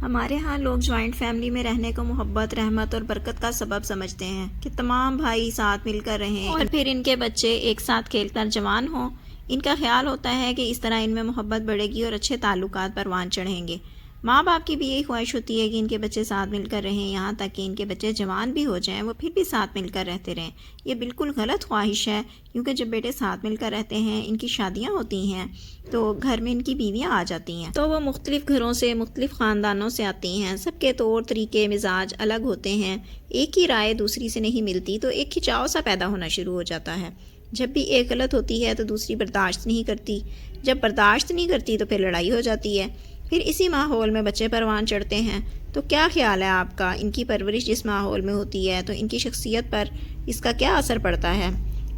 ہمارے ہاں لوگ جوائنٹ فیملی میں رہنے کو محبت، رحمت اور برکت کا سبب سمجھتے ہیں کہ تمام بھائی ساتھ مل کر رہیں اور پھر ان کے بچے ایک ساتھ کھیل کر جوان ہوں۔ ان کا خیال ہوتا ہے کہ اس طرح ان میں محبت بڑھے گی اور اچھے تعلقات پروان چڑھیں گے۔ ماں باپ کی بھی یہی خواہش ہوتی ہے کہ ان کے بچے ساتھ مل کر رہیں، یہاں تک کہ ان کے بچے جوان بھی ہو جائیں وہ پھر بھی ساتھ مل کر رہتے رہیں۔ یہ بالکل غلط خواہش ہے، کیونکہ جب بیٹے ساتھ مل کر رہتے ہیں، ان کی شادیاں ہوتی ہیں تو گھر میں ان کی بیویاں آ جاتی ہیں، تو وہ مختلف گھروں سے، مختلف خاندانوں سے آتی ہیں۔ سب کے طور طریقے، مزاج الگ ہوتے ہیں، ایک ہی رائے دوسری سے نہیں ملتی تو ایک کھچاؤ سا پیدا ہونا شروع ہو جاتا ہے۔ جب بھی ایک غلط ہوتی ہے تو دوسری برداشت نہیں کرتی، جب برداشت نہیں کرتی تو پھر لڑائی ہو جاتی ہے، پھر اسی ماحول میں بچے پروان چڑھتے ہیں۔ تو کیا خیال ہے آپ کا؟ ان کی پرورش جس ماحول میں ہوتی ہے تو ان کی شخصیت پر اس کا کیا اثر پڑتا ہے؟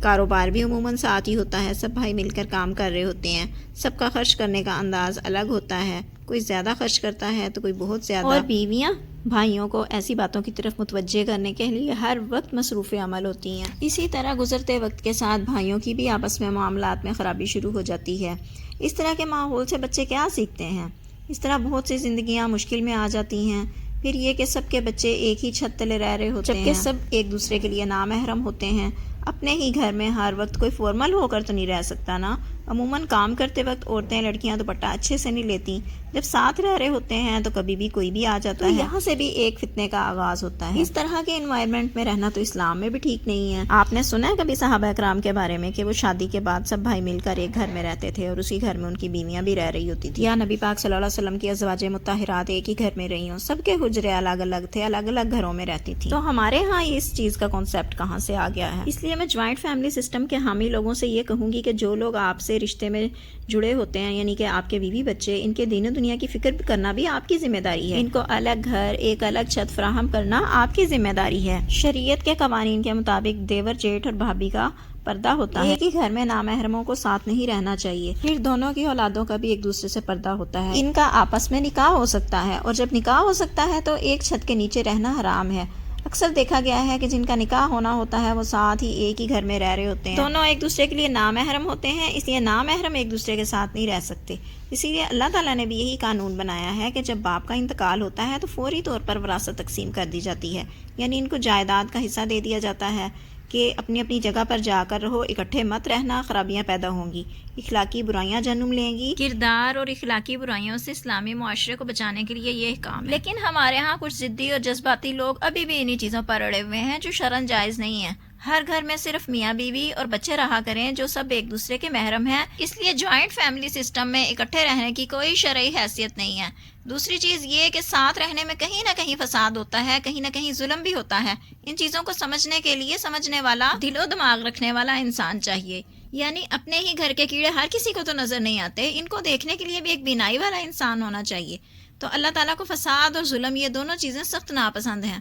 کاروبار بھی عموماً ساتھ ہی ہوتا ہے، سب بھائی مل کر کام کر رہے ہوتے ہیں، سب کا خرچ کرنے کا انداز الگ ہوتا ہے، کوئی زیادہ خرچ کرتا ہے تو کوئی بہت زیادہ، اور بیویاں بھائیوں کو ایسی باتوں کی طرف متوجہ کرنے کے لیے ہر وقت مصروف عمل ہوتی ہیں۔ اسی طرح گزرتے وقت کے ساتھ بھائیوں کی بھی آپس میں معاملات میں خرابی شروع ہو جاتی ہے۔ اس طرح کے ماحول سے بچے کیا سیکھتے ہیں؟ اس طرح بہت سی زندگیاں مشکل میں آ جاتی ہیں۔ پھر یہ کہ سب کے بچے ایک ہی چھت تلے رہ رہے ہوتے ہیں، جبکہ سب ایک دوسرے کے لیے نامحرم ہوتے ہیں۔ اپنے ہی گھر میں ہر وقت کوئی فارمل ہو کر تو نہیں رہ سکتا نا۔ عموماً کام کرتے وقت عورتیں، لڑکیاں دوپٹہ اچھے سے نہیں لیتی، جب ساتھ رہ رہے ہوتے ہیں تو کبھی بھی کوئی بھی آ جاتا ہے، یہاں سے بھی ایک فتنے کا آغاز ہوتا ہے۔ اس طرح کے انوائرمنٹ میں رہنا تو اسلام میں بھی ٹھیک نہیں ہے۔ آپ نے سنا ہے کبھی صحابہ کرام کے بارے میں کہ وہ شادی کے بعد سب بھائی مل کر ایک گھر میں رہتے تھے اور اسی گھر میں ان کی بیویاں بھی رہ رہی ہوتی تھی، یا نبی پاک صلی اللہ علیہ وسلم کی ازواج مطہرات ایک ہی گھر میں رہی ہوں، سب کے حجرے الگ الگ تھے، الگ الگ گھروں میں رہتی تھی۔ تو ہمارے ہاں اس چیز کا کانسیپٹ کہاں سے آ گیا ہے؟ اس لیے میں جوائنٹ فیملی سسٹم کے حامی لوگوں سے یہ کہوں گی کہ جو لوگ آپ سے رشتے میں جڑے ہوتے ہیں، یعنی کہ آپ کے بیوی بچے، ان کے دین و دنیا کی فکر کرنا بھی آپ کی ذمہ داری ہے۔ ان کو الگ گھر، ایک الگ چھت فراہم کرنا آپ کی ذمہ داری ہے۔ شریعت کے قوانین کے مطابق دیور، جیٹھ اور بھابھی کا پردہ ہوتا ہے، ایک ہی گھر میں نامحرموں کو ساتھ نہیں رہنا چاہیے۔ پھر دونوں کی اولادوں کا بھی ایک دوسرے سے پردہ ہوتا ہے، ان کا آپس میں نکاح ہو سکتا ہے، اور جب نکاح ہو سکتا ہے تو ایک چھت کے نیچے رہنا حرام ہے۔ اکثر دیکھا گیا ہے کہ جن کا نکاح ہونا ہوتا ہے وہ ساتھ ہی ایک ہی گھر میں رہ رہے ہوتے ہیں، دونوں ایک دوسرے کے لیے نامحرم ہوتے ہیں، اس لیے نامحرم ایک دوسرے کے ساتھ نہیں رہ سکتے۔ اسی لیے اللہ تعالیٰ نے بھی یہی قانون بنایا ہے کہ جب باپ کا انتقال ہوتا ہے تو فوری طور پر وراثت تقسیم کر دی جاتی ہے، یعنی ان کو جائیداد کا حصہ دے دیا جاتا ہے کہ اپنی اپنی جگہ پر جا کر رہو، اکٹھے مت رہنا، خرابیاں پیدا ہوں گی، اخلاقی برائیاں جنم لیں گی۔ کردار اور اخلاقی برائیوں سے اسلامی معاشرے کو بچانے کے لیے یہ احکام ہے۔ لیکن ہمارے ہاں کچھ ضدی اور جذباتی لوگ ابھی بھی انہی چیزوں پر اڑے ہوئے ہیں جو شرعاً جائز نہیں ہیں۔ ہر گھر میں صرف میاں بیوی اور بچے رہا کریں جو سب ایک دوسرے کے محرم ہیں، اس لیے جوائنٹ فیملی سسٹم میں اکٹھے رہنے کی کوئی شرعی حیثیت نہیں ہے۔ دوسری چیز یہ کہ ساتھ رہنے میں کہیں نہ کہیں فساد ہوتا ہے، کہیں نہ کہیں ظلم بھی ہوتا ہے۔ ان چیزوں کو سمجھنے کے لیے سمجھنے والا، دل و دماغ رکھنے والا انسان چاہیے۔ یعنی اپنے ہی گھر کے کیڑے ہر کسی کو تو نظر نہیں آتے، ان کو دیکھنے کے لیے بھی ایک بینائی والا انسان ہونا چاہیے۔ تو اللہ تعالیٰ کو فساد اور ظلم یہ دونوں چیزیں سخت ناپسند ہیں۔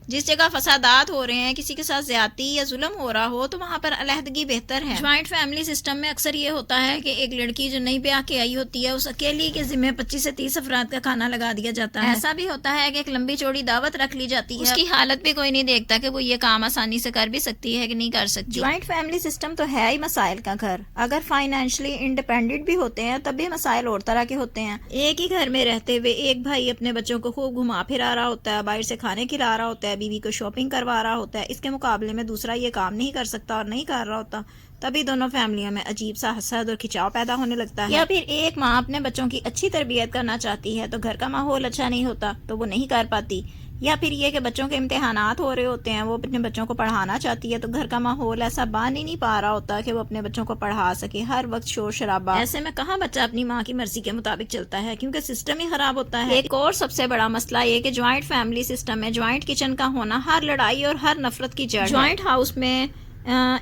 جس جگہ فسادات ہو رہے ہیں، کسی کے ساتھ زیادتی یا ظلم ہو رہا ہو تو وہاں پر علیحدگی بہتر ہے۔ جوائنٹ فیملی سسٹم میں اکثر یہ ہوتا ہے کہ ایک لڑکی جو نئی بیاہ کے آئی ہوتی ہے، اس اکیلی کے ذمہ 25 سے 30 افراد کا کھانا لگا دیا جاتا ہے۔ ایسا بھی ہوتا ہے کہ ایک لمبی چوڑی دعوت رکھ لی جاتی ہے، اس کی حالت بھی کوئی نہیں دیکھتا کہ وہ یہ کام آسانی سے کر بھی سکتی ہے کہ نہیں کر سکتی۔ جوائنٹ فیملی سسٹم تو ہے ہی مسائل کا گھر۔ اگر فائنینشلی انڈیپینڈنٹ بھی ہوتے ہیں تب بھی مسائل اور طرح کے ہوتے ہیں۔ ایک ہی گھر میں رہتے ہوئے ایک بھائی اپنے بچوں کو خوب گھما پھرا رہا ہوتا ہے، باہر سے کھانے کھلا رہا ہوتا ہے، بیوی کو شاپنگ کروا رہا ہوتا ہے، اس کے مقابلے میں دوسرا یہ کام نہیں کر سکتا اور نہیں کر رہا ہوتا، تبھی دونوں فیملیوں میں عجیب سا حسد اور کھچاؤ پیدا ہونے لگتا ہے۔ یا پھر ایک ماں اپنے بچوں کی اچھی تربیت کرنا چاہتی ہے تو گھر کا ماحول اچھا نہیں ہوتا تو وہ نہیں کر پاتی۔ یا پھر یہ کہ بچوں کے امتحانات ہو رہے ہوتے ہیں، وہ اپنے بچوں کو پڑھانا چاہتی ہے تو گھر کا ماحول ایسا بن ہی نہیں پا رہا ہوتا کہ وہ اپنے بچوں کو پڑھا سکے، ہر وقت شور شرابہ۔ ایسے میں کہاں بچہ اپنی ماں کی مرضی کے مطابق چلتا ہے، کیونکہ سسٹم ہی خراب ہوتا ہے۔ ایک اور سب سے بڑا مسئلہ یہ کہ جوائنٹ فیملی سسٹم میں جوائنٹ کچن کا ہونا ہر لڑائی اور ہر نفرت کی جڑ ہے۔ جوائنٹ ہاؤس میں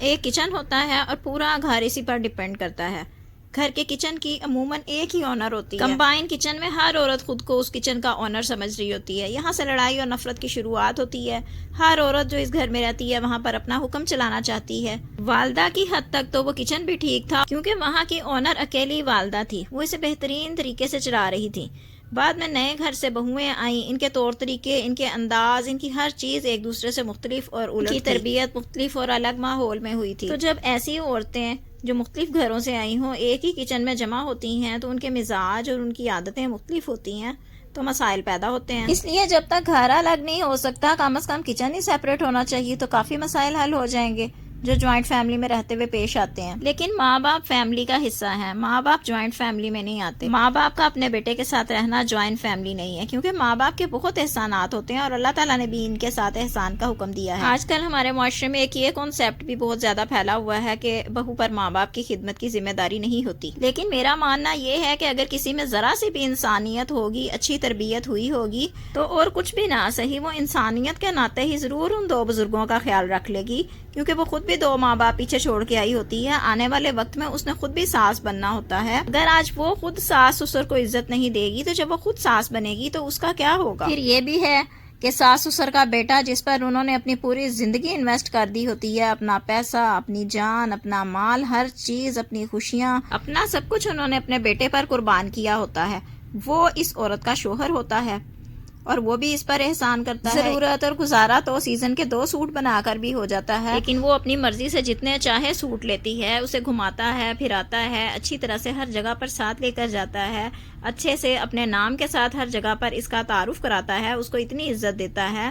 ایک کچن ہوتا ہے اور پورا گھر اسی پر ڈیپینڈ کرتا ہے۔ گھر کے کچن کی عموماً ایک ہی آنر ہوتی ہے۔ کمبائن کچن میں ہر عورت خود کو اس کچن کا آنر سمجھ رہی ہوتی ہے، یہاں سے لڑائی اور نفرت کی شروعات ہوتی ہے۔ ہر عورت جو اس گھر میں رہتی ہے وہاں پر اپنا حکم چلانا چاہتی ہے۔ والدہ کی حد تک تو وہ کچن بھی ٹھیک تھا، کیونکہ وہاں کی آنر اکیلی والدہ تھی، وہ اسے بہترین طریقے سے چلا رہی تھی۔ بعد میں نئے گھر سے بہویں آئیں، ان کے طور طریقے، ان کے انداز، ان کی ہر چیز ایک دوسرے سے مختلف اور الٹ تھی، تربیت مختلف اور الگ ماحول میں ہوئی تھی۔ تو جب ایسی عورتیں جو مختلف گھروں سے آئی ہوں ایک ہی کچن میں جمع ہوتی ہیں تو ان کے مزاج اور ان کی عادتیں مختلف ہوتی ہیں، تو مسائل پیدا ہوتے ہیں. اس لیے جب تک گھر الگ نہیں ہو سکتا کم از کم کچن ہی سیپریٹ ہونا چاہیے تو کافی مسائل حل ہو جائیں گے جو جوائنٹ فیملی میں رہتے ہوئے پیش آتے ہیں. لیکن ماں باپ فیملی کا حصہ ہیں، ماں باپ جوائنٹ فیملی میں نہیں آتے. ماں باپ کا اپنے بیٹے کے ساتھ رہنا جوائنٹ فیملی نہیں ہے، کیونکہ ماں باپ کے بہت احسانات ہوتے ہیں اور اللہ تعالیٰ نے بھی ان کے ساتھ احسان کا حکم دیا ہے. آج کل ہمارے معاشرے میں ایک یہ کانسیپٹ بھی بہت زیادہ پھیلا ہوا ہے کہ بہو پر ماں باپ کی خدمت کی ذمہ داری نہیں ہوتی. لیکن میرا ماننا یہ ہے کہ اگر کسی میں ذرا سی بھی انسانیت ہوگی، اچھی تربیت ہوئی ہوگی تو اور کچھ بھی نہ صحیح وہ انسانیت کے ناطے ہی ضرور ان دو بزرگوں کا خیال رکھ لے گی، کیونکہ وہ خود بھی دو ماں باپ پیچھے چھوڑ کے آئی ہوتی ہے. آنے والے وقت میں اس نے خود بھی ساس بننا ہوتا ہے. اگر آج وہ خود ساس سسر کو عزت نہیں دے گی تو جب وہ خود ساس بنے گی تو اس کا کیا ہوگا؟ پھر یہ بھی ہے کہ ساس سسر کا بیٹا جس پر انہوں نے اپنی پوری زندگی انویسٹ کر دی ہوتی ہے، اپنا پیسہ، اپنی جان، اپنا مال، ہر چیز، اپنی خوشیاں، اپنا سب کچھ انہوں نے اپنے بیٹے پر قربان کیا ہوتا ہے، وہ اس عورت کا شوہر ہوتا ہے اور وہ بھی اس پر احسان کرتا ہے. ضرورت اور گزارا تو سیزن کے 2 سوٹ بنا کر بھی ہو جاتا ہے، لیکن وہ اپنی مرضی سے جتنے چاہے سوٹ لیتی ہے، اسے گھماتا ہے، پھراتا ہے، اچھی طرح سے ہر جگہ پر ساتھ لے کر جاتا ہے، اچھے سے اپنے نام کے ساتھ ہر جگہ پر اس کا تعارف کراتا ہے، اس کو اتنی عزت دیتا ہے.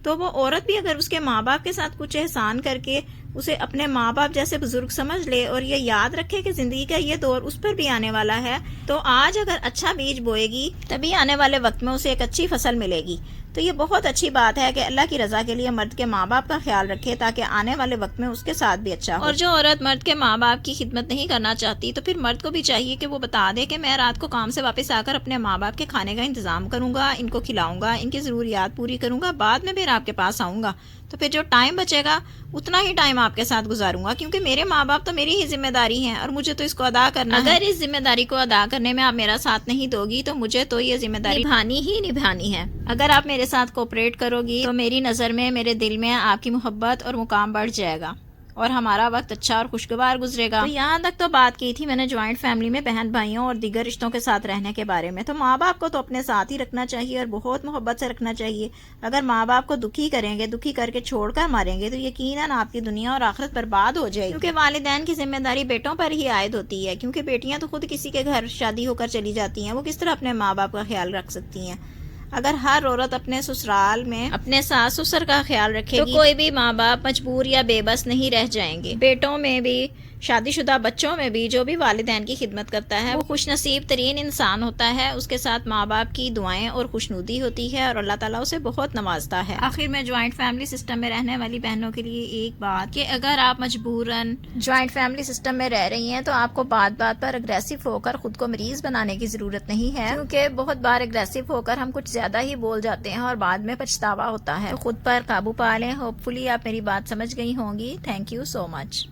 تو وہ عورت بھی اگر اس کے ماں باپ کے ساتھ کچھ احسان کر کے اسے اپنے ماں باپ جیسے بزرگ سمجھ لے اور یہ یاد رکھے کہ زندگی کا یہ دور اس پر بھی آنے والا ہے، تو آج اگر اچھا بیج بوئے گی تبھی آنے والے وقت میں اسے ایک اچھی فصل ملے گی. تو یہ بہت اچھی بات ہے کہ اللہ کی رضا کے لیے مرد کے ماں باپ کا خیال رکھے تاکہ آنے والے وقت میں اس کے ساتھ بھی اچھا ہو. اور جو عورت مرد کے ماں باپ کی خدمت نہیں کرنا چاہتی تو پھر مرد کو بھی چاہیے کہ وہ بتا دے کہ میں رات کو کام سے واپس آ کر اپنے ماں باپ کے کھانے کا انتظام کروں گا، ان کو کھلاؤں گا، ان کی ضروریات پوری کروں گا، بعد میں پھر آپ کے پاس آؤں گا. تو پھر جو ٹائم بچے گا اتنا ہی ٹائم آپ کے ساتھ گزاروں گا، کیونکہ میرے ماں باپ تو میری ہی ذمہ داری ہیں اور مجھے تو اس کو ادا کرنا ہے. اگر اس ذمہ داری کو ادا کرنے میں آپ میرا ساتھ نہیں دو گی تو مجھے تو یہ ذمہ داری نبھانی ہے. اگر آپ میرے ساتھ کوپریٹ کرو گی تو میری نظر میں، میرے دل میں آپ کی محبت اور مقام بڑھ جائے گا اور ہمارا وقت اچھا اور خوشگوار گزرے گا. تو یہاں تک تو بات کی تھی میں نے جوائنٹ فیملی میں بہن بھائیوں اور دیگر رشتوں کے ساتھ رہنے کے بارے میں. تو ماں باپ کو تو اپنے ساتھ ہی رکھنا چاہیے اور بہت محبت سے رکھنا چاہیے. اگر ماں باپ کو دکھی کریں گے، دکھی کر کے چھوڑ کر ماریں گے تو یقیناً آپ کی دنیا اور آخرت برباد ہو جائے گی. کیونکہ والدین کی ذمہ داری بیٹوں پر ہی عائد ہوتی ہے، کیونکہ بیٹیاں تو خود کسی کے گھر شادی ہو کر چلی جاتی ہیں، وہ کس طرح اپنے ماں باپ کا خیال رکھ سکتی ہیں. اگر ہر عورت اپنے سسرال میں اپنے ساس سسر کا خیال رکھے گی تو کوئی بھی ماں باپ مجبور یا بے بس نہیں رہ جائیں گے. بیٹوں میں بھی، شادی شدہ بچوں میں بھی جو بھی والدین کی خدمت کرتا ہے وہ خوش نصیب ترین انسان ہوتا ہے. اس کے ساتھ ماں باپ کی دعائیں اور خوشنودی ہوتی ہے اور اللہ تعالیٰ اسے بہت نوازتا ہے. آخر میں جوائنٹ فیملی سسٹم میں رہنے والی بہنوں کے لیے ایک بات کہ اگر آپ مجبوراً جوائنٹ فیملی سسٹم میں رہ رہی ہیں تو آپ کو بات بات پر اگریسو ہو کر خود کو مریض بنانے کی ضرورت نہیں ہے، کیونکہ بہت بار اگریسو ہو کر ہم کچھ زیادہ ہی بول جاتے ہیں اور بعد میں پچھتاوا ہوتا ہے. خود پر قابو پا لیں. ہوپ فلی آپ میری بات سمجھ گئی ہوں گی. Thank you so much.